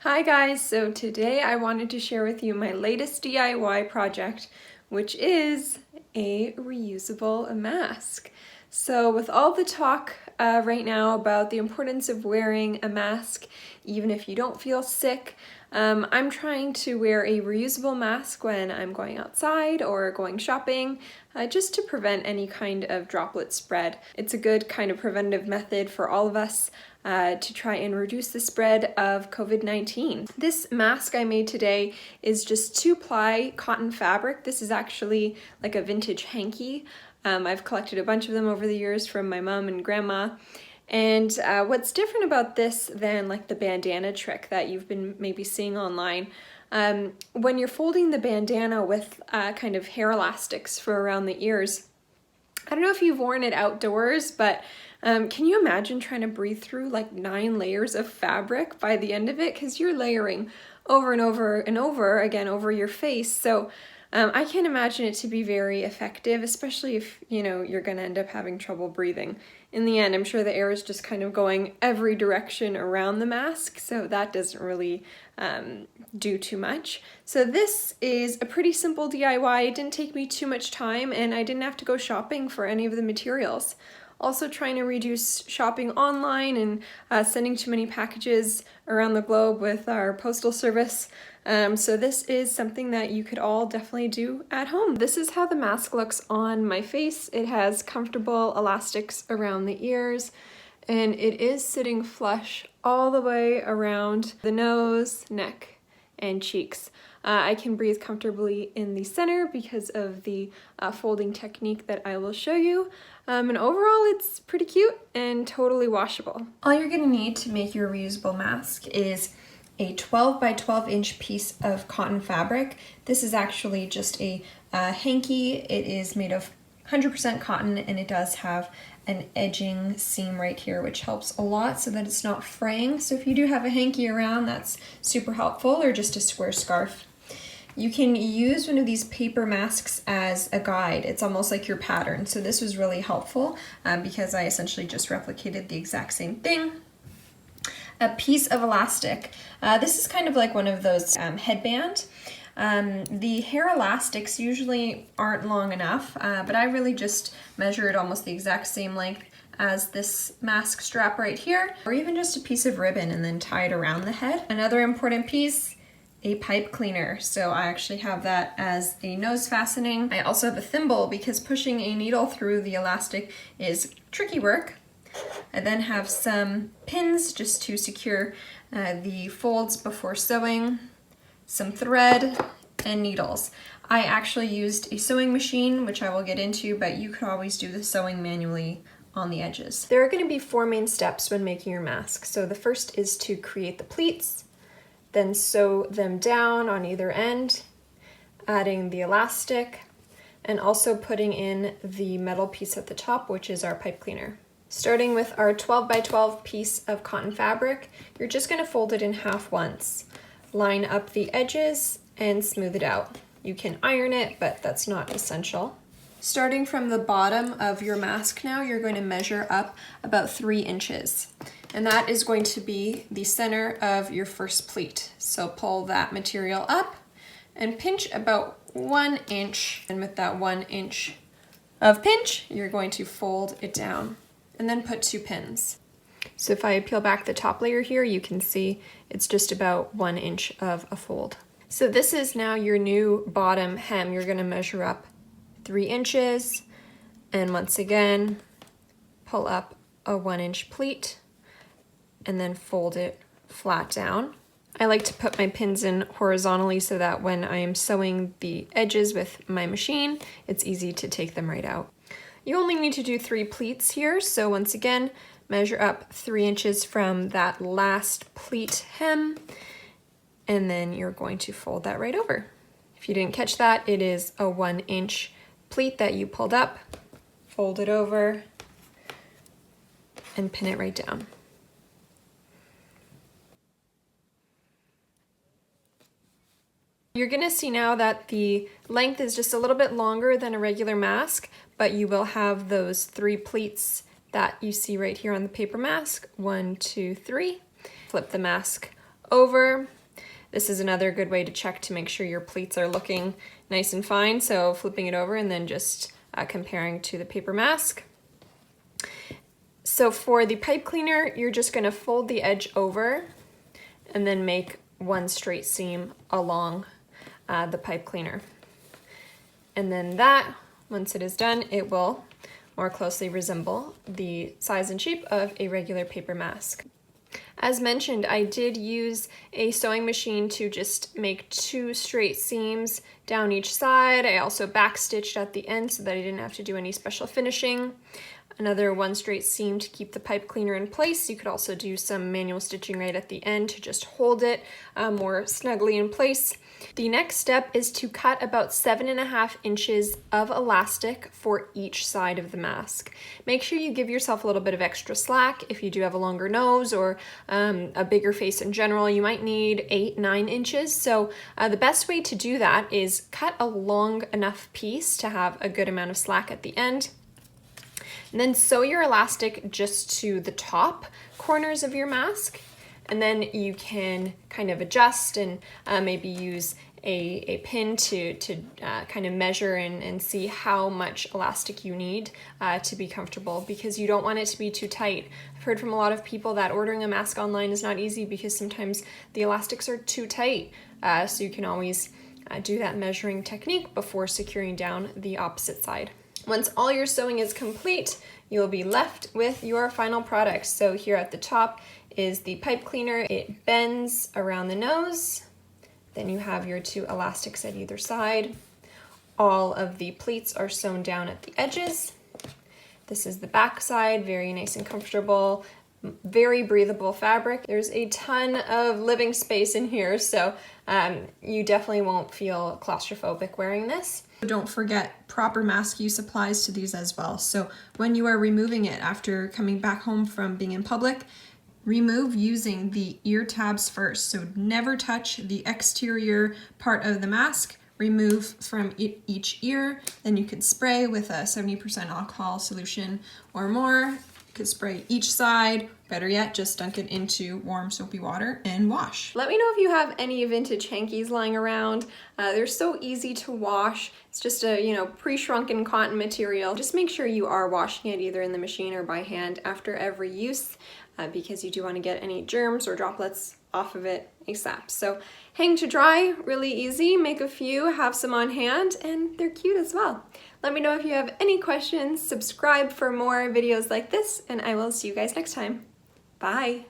Hi guys, so today I wanted to share with you my latest DIY project, which is a reusable mask. So with all the talk right now about the importance of wearing a mask even if you don't feel sick, I'm trying to wear a reusable mask when I'm going outside or going shopping, just to prevent any kind of droplet spread. It's a good kind of preventative method for all of us to try and reduce the spread of COVID-19. This mask I made today is just 2-ply cotton fabric. This is actually like a vintage hanky. I've collected a bunch of them over the years from my mom and grandma. And what's different about this than like the bandana trick that you've been maybe seeing online, when you're folding the bandana with kind of hair elastics for around the ears, I don't know if you've worn it outdoors, but can you imagine trying to breathe through like 9 layers of fabric by the end of it? Because you're layering over and over and over again over your face. So I can't imagine it to be very effective, especially if, you're going to end up having trouble breathing. In the end, I'm sure the air is just kind of going every direction around the mask, so that doesn't really do too much. So this is a pretty simple DIY. It didn't take me too much time, and I didn't have to go shopping for any of the materials. Also trying to reduce shopping online and sending too many packages around the globe with our postal service. So this is something that you could all definitely do at home. This is how the mask looks on my face. It has comfortable elastics around the ears, and it is sitting flush all the way around the nose, neck, and cheeks. I can breathe comfortably in the center because of the folding technique that I will show you. And overall, it's pretty cute and totally washable. All you're gonna need to make your reusable mask is a 12 by 12 inch piece of cotton fabric. This is actually just a hanky. It is made of 100% cotton, and it does have an edging seam right here, which helps a lot so that it's not fraying. So if you do have a hanky around, that's super helpful, or just a square scarf. You can use one of these paper masks as a guide. It's almost like your pattern. So this was really helpful because I essentially just replicated the exact same thing. A piece of elastic. This is kind of like one of those headband. The hair elastics usually aren't long enough, but I really just measured almost the exact same length as this mask strap right here, or even just a piece of ribbon and then tie it around the head. Another important piece, a pipe cleaner. So I actually have that as a nose fastening. I also have a thimble because pushing a needle through the elastic is tricky work. I then have some pins just to secure the folds before sewing, some thread, and needles. I actually used a sewing machine, which I will get into, but you could always do the sewing manually on the edges. There are going to be 4 main steps when making your mask. So the first is to create the pleats, then sew them down on either end, adding the elastic, and also putting in the metal piece at the top, which is our pipe cleaner. Starting with our 12 by 12 piece of cotton fabric, you're just going to fold it in half once. Line up the edges and smooth it out. You can iron it, but that's not essential. Starting from the bottom of your mask now, you're going to measure up about 3 inches. And that is going to be the center of your first pleat. So pull that material up and pinch about 1 inch. And with that 1 inch of pinch, you're going to fold it down and then put 2 pins. So if I peel back the top layer here, you can see it's just about 1 inch of a fold. So this is now your new bottom hem. You're gonna measure up 3 inches, and once again, pull up a 1 inch pleat and then fold it flat down. I like to put my pins in horizontally so that when I am sewing the edges with my machine, it's easy to take them right out. You only need to do 3 pleats here, so once again, measure up 3 inches from that last pleat hem, and then you're going to fold that right over. If you didn't catch that, it is a 1 inch pleat that you pulled up, fold it over, and pin it right down. You're gonna see now that the length is just a little bit longer than a regular mask, but you will have those 3 pleats that you see right here on the paper mask. 1, 2, 3. Flip the mask over. This is another good way to check to make sure your pleats are looking nice and fine. So flipping it over and then just comparing to the paper mask. So for the pipe cleaner, you're just going to fold the edge over and then make one straight seam along the pipe cleaner. And then that, once it is done, it will more closely resemble the size and shape of a regular paper mask. As mentioned, I did use a sewing machine to just make 2 straight seams down each side. I also backstitched at the end so that I didn't have to do any special finishing. Another 1 straight seam to keep the pipe cleaner in place. You could also do some manual stitching right at the end to just hold it more snugly in place. The next step is to cut about 7.5 inches of elastic for each side of the mask. Make sure you give yourself a little bit of extra slack. If you do have a longer nose or a bigger face in general, you might need 8-9 inches. So the best way to do that is cut a long enough piece to have a good amount of slack at the end. And then sew your elastic just to the top corners of your mask. And then you can kind of adjust and maybe use a pin to kind of measure and see how much elastic you need to be comfortable, because you don't want it to be too tight. I've heard from a lot of people that ordering a mask online is not easy because sometimes the elastics are too tight. So you can always do that measuring technique before securing down the opposite side. Once all your sewing is complete, you'll be left with your final product. So here at the top is the pipe cleaner. It bends around the nose. Then you have your 2 elastics at either side. All of the pleats are sewn down at the edges. This is the back side, very nice and comfortable, very breathable fabric. There's a ton of living space in here, so you definitely won't feel claustrophobic wearing this. Don't forget, proper mask use applies to these as well. So when you are removing it after coming back home from being in public, remove using the ear tabs first. So never touch the exterior part of the mask. Remove from each ear. Then you could spray with a 70% alcohol solution or more. You could spray each side. Better yet, just dunk it into warm soapy water and wash. Let me know if you have any vintage hankies lying around. They're so easy to wash. It's just a pre-shrunken cotton material. Just make sure you are washing it either in the machine or by hand after every use, because you do want to get any germs or droplets off of it ASAP. So hang to dry, really easy. Make a few, have some on hand, and they're cute as well. Let me know if you have any questions. Subscribe for more videos like this, and I will see you guys next time. Bye.